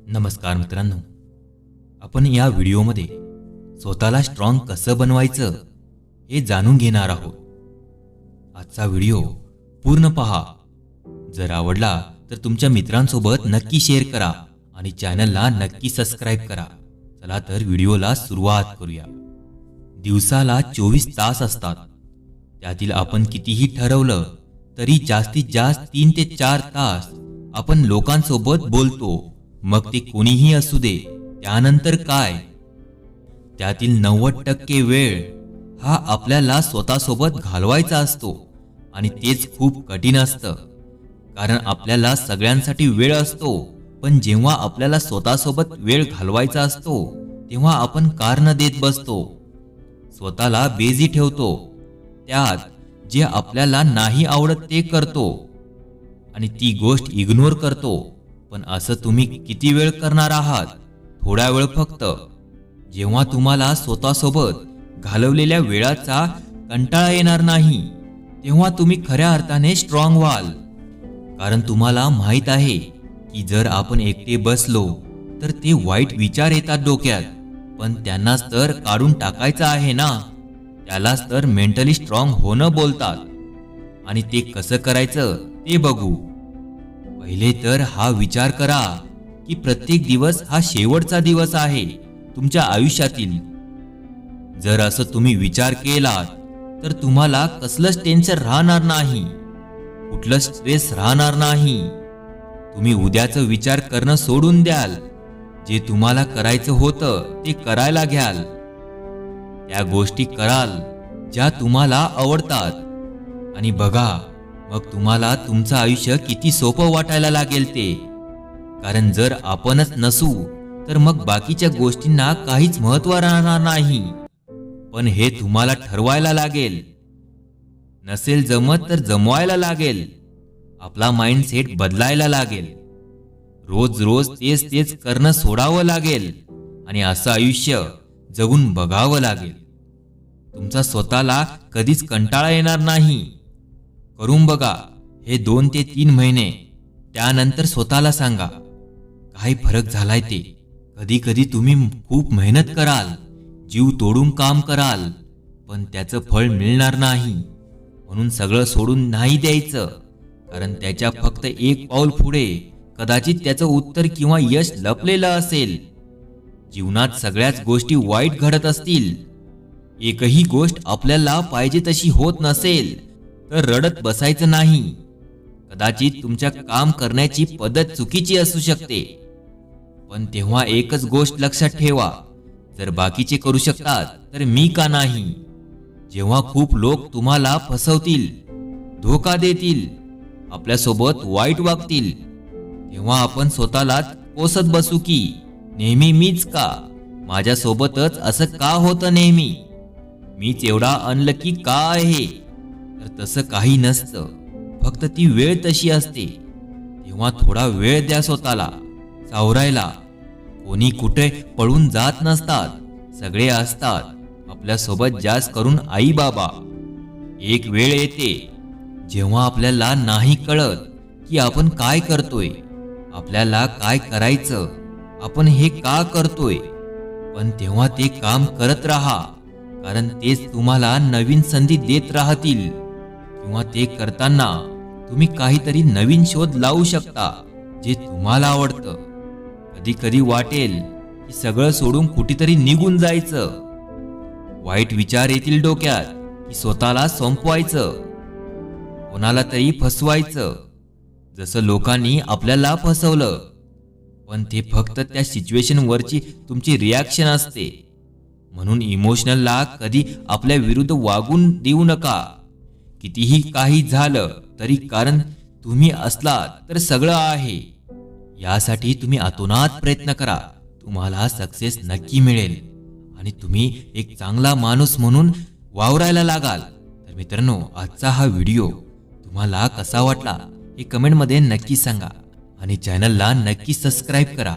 नमस्कार मित्रांनो, आपण या व्हिडिओमध्ये स्वतःला स्ट्रॉंग कसं बनवायचं हे जाणून घेणार आहोत। आजचा व्हिडिओ पूर्ण पहा। जर आवडला तर तुमच्या मित्रांसोबत नक्की शेअर करा आणि चॅनलला नक्की सबस्क्राइब करा। चला तर व्हिडिओला सुरुवात करूया। दिवसाला 24 तास असतात, त्यातील आपण कितीही ठरवलं तरी जास्तीत जास्त 3 ते 4 तास आपण लोकांसोबत बोलतो, मग ते कोणीही असू दे। त्यानंतर काय, त्यातील 90% वेळ हा आपल्याला स्वतःसोबत घालवायचा असतो आणि तेच खूप कठीण असतं, कारण आपल्याला सगळ्यांसाठी वेळ असतो, पण जेव्हा आपल्याला स्वतःसोबत वेळ घालवायचा असतो तेव्हा आपण कारण देत बसतो, स्वतःला बिझी ठेवतो, त्यात जे आपल्याला नाही आवडत ते करतो आणि ती गोष्ट इग्नोर करतो। पण असं तुम्ही किती वेळ करणार आहात? थोडा वेळ फक्त। जेव्हा तुम्हाला स्वतःसोबत घालवलेल्या वेळाचा कंटाळा येणार नाही तेव्हा तुम्ही खऱ्या अर्थाने स्ट्रॉंग व्हाल, कारण तुम्हाला माहित आहे की जर आपण एकटे बसलो तर ते वाईट विचार येतात डोक्यात, पण त्यांनाच तर काढून टाकायचं आहे ना। त्यालाच तर मेंटली स्ट्रॉंग होणं बोलतात आणि ते कसं करायचं ते बघू। पहिले तर हा विचार करा की प्रत्येक दिवस हा शेवटचा दिवस आहे तुमच्या आयुष्यातील। जर असं तुम्ही विचार केलात तर तुम्हाला कसलंच टेन्शन राहणार नाही, कुठलं स्ट्रेस राहणार नाही। तुम्ही उद्याचा विचार करणं सोडून द्याल, जे तुम्हाला करायचं होतं ते करायला घ्याल, त्या गोष्टी कराल ज्या तुम्हाला आवडतात आणि बघा मग तुम्हाला तुमचं आयुष्य किती सोपं वाटायला लागेल ते। कारण जर आपणच नसू तर मग बाकीच्या गोष्टींना काहीच महत्त्व राहणार नाही, पण हे तुम्हाला ठरवायला लागेल। नसेल जमत तर जमवायला लागेल, आपला माइंडसेट बदलायला लागेल, रोज रोज तेच तेच करणं सोडावं लागेल आणि असं आयुष्य जगून बघावं लागेल। तुमचा स्वतःला कधीच कंटाळा येणार नाही। करून बघा हे 2 ते 3 महिने, त्यानंतर स्वतःला सांगा काय फरक झालाय ते। कधी कधी तुम्ही खूप मेहनत कराल, जीव तोडून काम कराल, पण त्याचं फळ मिळणार नाही, म्हणून सगळं सोडून नाही द्यायचं, कारण त्याच्या फक्त एक पाऊल पुढे कदाचित त्याचं उत्तर किंवा यश लपलेलं असेल। जीवनात सगळ्याच गोष्टी वाईट घडत असतील, एकही गोष्ट आपल्याला पाहिजे तशी होत नसेल तर रडत बसायचं नाही। कदाचित तुमच्या काम करण्याची पद्धत चुकीची असू शकते, पण तेव्हा एकच गोष्ट लक्षात ठेवा, जर बाकीचे करू शकतात तर मी का नाही। जेव्हा खूप लोक तुम्हाला फसवतील, धोका देतील, आपल्यासोबत वाईट वागतील, तेव्हा आपण स्वतःला कोसत बसू की नेहमी मीच का, माझ्यासोबतच असं का होतं नेहमी, मीच एवढा अनलकी का आहे। तर तसं काही नसतं, फक्त ती वेळ तशी असते। तेव्हा थोडा वेळ द्या स्वतःला सावरायला। कोणी कुठे पळून जात नसतात, सगळे असतात आपल्यासोबत, जास्त करून आई बाबा। एक वेळ येते जेव्हा आपल्याला नाही कळत की आपण काय करतोय, आपल्याला काय करायचं, आपण हे का करतोय, पण तेव्हा ते काम करत राहा, कारण तेच तुम्हाला नवीन संधी देत राहतील, किंवा ते करताना तुम्ही काहीतरी नवीन शोध लावू शकता जे तुम्हाला आवडतं। कधी कधी वाटेल की सगळं सोडून कुठेतरी निघून जायचं, वाईट विचार येतील डोक्यात की स्वतःला संपवायचं, कोणाला तरी फसवायचं, जसं लोकांनी आपल्याला फसवलं, पण ते फक्त त्या सिच्युएशन वरची तुमची रिॲक्शन असते। म्हणून इमोशनलला कधी आपल्या विरुद्ध वागून देऊ नका, कितीही काही झालं तरी, कारण तुम्ही असलात तर सगळं आहे। यासाठी तुम्ही आतोनात प्रयत्न करा, तुम्हाला सक्सेस नक्की मिळेल आणि तुम्ही एक चांगला माणूस म्हणून वावरायला लागाल। तर मित्रांनो, आजचा हा व्हिडिओ तुम्हाला कसा वाटला हे कमेंटमध्ये नक्की सांगा आणि चॅनलला नक्की सबस्क्राइब करा।